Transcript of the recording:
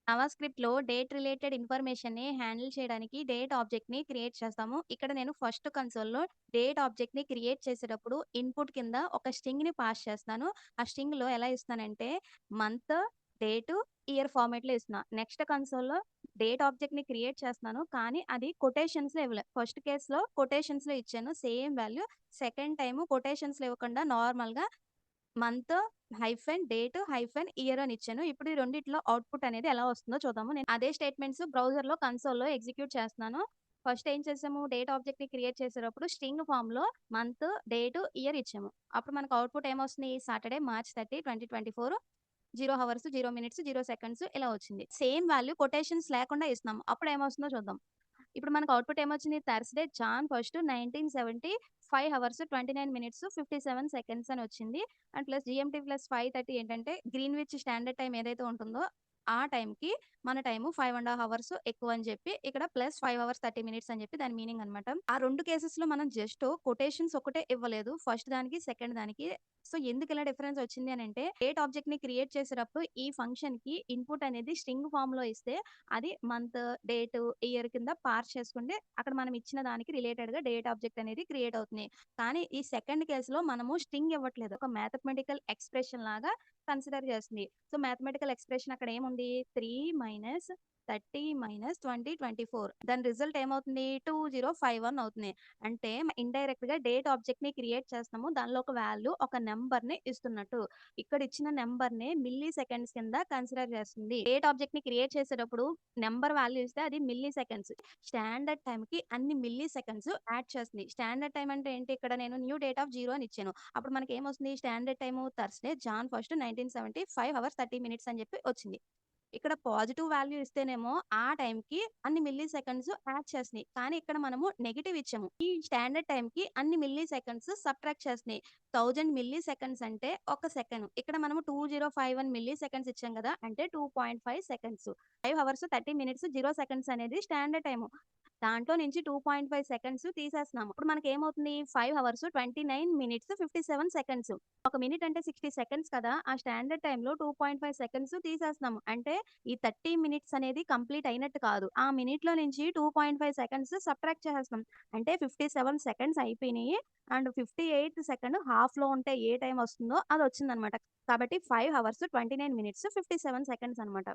జావాస్క్రిప్ట్‌లో date related ఇన్ఫర్మేషన్‌ని handle చేయడానికి date ఆబ్జెక్ట్‌ని create చేస్తాము. ఇక్కడ నేను ఫస్ట్ కన్సోల్‌లో డేట్ ఆబ్జెక్ట్‌ని క్రియేట్ చేసేటప్పుడు ఇన్‌పుట్ కింద ఒక స్ట్రింగ్‌ని పాస్ చేస్తాను. ఆ స్ట్రింగ్‌లో ఎలా ఇస్తానంటే మంత్, డేటు, ఇయర్ ఫార్మాట్‌లో ఇస్తున్నా. నెక్స్ట్ కన్సోల్‌లో డేట్ ఆబ్జెక్ట్‌ని క్రియేట్ చేస్తున్నాను. కానీ అది కొటేషన్స్‌లో ఇవ్వలే. ఫస్ట్ కేస్‌లో కొటేషన్స్‌లో ఇచ్చాను సేమ్ వాల్యూ. సెకండ్ టైము కొటేషన్స్‌లో ఇవ్వకుండా నార్మల్‌గా మంత్ డేట్ ఇయర్ అని ఇచ్చాను. ఇప్పుడు ఈ రెండిట్లో అవుట్‌పుట్ అనేది ఎలా వస్తుందో చూద్దాము. నేను అదే స్టేట్మెంట్స్ బ్రౌజర్‌లో కన్సోల్‌లో ఎగ్జిక్యూట్ చేస్తున్నాను. ఫస్ట్ ఏం చేసాము డేట్ ఆబ్జెక్ట్‌ని క్రియేట్ చేసేటప్పుడు స్ట్రింగ్ ఫార్మ్‌లో మంత్, డేట్, ఇయర్ ఇచ్చాము. అప్పుడు మనకు అవుట్‌పుట్ ఏమొస్తుంది Saturday March 30, 2024 0 hours, 0 minutes, 0 seconds ఇలా వచ్చింది. సేమ్ వాల్యూ కొటేషన్స్ లేకుండా ఇస్తున్నాము. అప్పుడు ఏమొస్తుందో చూద్దాం. ఇప్పుడు మనకు అవుట్‌పుట్ ఏమొచ్చింది? Thursday Jan 1, 1970 5 hours, 29 minutes, 57 seconds అని వచ్చింది. అండ్ ప్లస్ జీఎంటీ ప్లస్ 5:30 ఏంటంటే గ్రీన్‌విచ్ స్టాండర్డ్ టైమ్ ఏదైతే ఉంటుందో ఆ టైంకి మన టైము 5 ½ అవర్స్ ఎక్కువ అని చెప్పి ఇక్కడ ప్లస్ 5 అవర్స్ 30 మినిట్స్ అని చెప్పి దాని మీనింగ్ అనమాట. ఆ 2 కేసెస్‌లో మనం జస్ట్ కొటేషన్స్ ఒకటే ఇవ్వలేదు. ఫస్ట్ దానికి, సెకండ్ దానికి. సో, ఎందుకు ఇలా డిఫరెన్స్ వచ్చింది అనంటే డేట్ ఆబ్జెక్ట్‌ని క్రియేట్ చేసేటప్పుడు ఈ ఫంక్షన్‌కి ఇన్‌పుట్ అనేది స్ట్రింగ్ ఫార్మ్‌లో ఇస్తే అది మంత్, డేట్, ఇయర్ కింద పార్స్ చేసుకుంటే అక్కడ మనం ఇచ్చిన దానికి రిలేటెడ్‌గా డేట్ ఆబ్జెక్ట్ అనేది క్రియేట్ అవుతుంది. కానీ ఈ సెకండ్ కేస్‌లో మనము స్ట్రింగ్ ఇవ్వట్లేదు. ఒక మ్యాథమెటికల్ ఎక్స్‌ప్రెషన్ లాగా కన్సిడర్ చేస్తుంది. సో, మ్యాథమెటికల్ ఎక్స్‌ప్రెషన్ అక్కడ ఏముంది 3 - 30 - 20, 24 దాని రిజల్ట్ ఏమవుతుంది 2051 అవుతుంది. అంటే ఇండైరెక్ట్‌గా డేట్ ఆబ్జెక్ట్‌ని క్రియేట్ చేస్తున్నాము. దానిలో ఒక వాల్యూ ఒక నంబర్‌ని ఇస్తున్నట్టు. ఇక్కడ ఇచ్చిన నంబర్‌ని మిల్లీ సెకండ్స్ కింద కన్సిడర్ చేస్తుంది. డేట్ ఆబ్జెక్ట్‌ని క్రియేట్ చేసేటప్పుడు నంబర్ వాల్యూ ఇస్తే అది మిల్లీ సెకండ్స్. స్టాండర్డ్ టైమ్‌కి అన్ని మిల్లీ సెకండ్స్ యాడ్ చేస్తుంది. స్టాండర్డ్ టైమ్ అంటే ఏంటి? ఇక్కడ నేను న్యూ డేట్ ఆఫ్ 0 అని ఇచ్చాను. అప్పుడు మనకేమొస్తుంది standard time Thursday Jan 1, 1970 5 hours 30 minutes అని చెప్పి వచ్చింది. ఇక్కడ పాజిటివ్ వాల్యూ ఇస్తేనేమో ఆ టైంకి అన్ని మిల్లీ సెకండ్స్ యాడ్ చేసినాయి. కానీ ఇక్కడ మనము నెగెటివ్ ఇచ్చాము. ఈ స్టాండర్డ్ టైమ్‌కి అన్ని మిల్లీ సెకండ్స్ సబ్ట్రాక్ట్ చేసినాయి. 1000 మిల్లీ సెకండ్స్ అంటే ఒక సెకండ్. ఇక్కడ మనము 2051 మిల్లీ సెకండ్స్ ఇచ్చాం కదా! అంటే 2.5 సెకండ్స్. 5 హవర్స్ 30 మినిట్స్ 0 సెకండ్స్ అనేది స్టాండర్డ్ టైము. దాంట్లో నుంచి 2.5 సెకండ్స్ తీసేస్తున్నాము. ఇప్పుడు మనకేమవుతుంది 5 హవర్స్ 29 మినిట్స్ 57 సెకండ్స్. ఒక మినిట్ అంటే 60 సెకండ్స్ కదా! ఆ స్టాండర్డ్ టైమ్‌లో 2.5 సెకండ్స్ తీసేస్తున్నాము. అంటే ఈ 30 మినిట్స్ అనేది కంప్లీట్ అయినట్టు కాదు. ఆ మినిట్‌లో నుంచి 2.5 సెకండ్స్ సబ్ట్రాక్ట్ చేసేస్తున్నాం. అంటే 57 సెకండ్స్ అయిపోయినియి. అండ్ 58 సెకండ్ హాఫ్‌లో ఉంటే ఏ టైమ్ వస్తుందో అదొచ్చిందనమాట. కాబట్టి 5 హవర్స్ 29 మినిట్స్ 57 సెకండ్స్ అనమాట.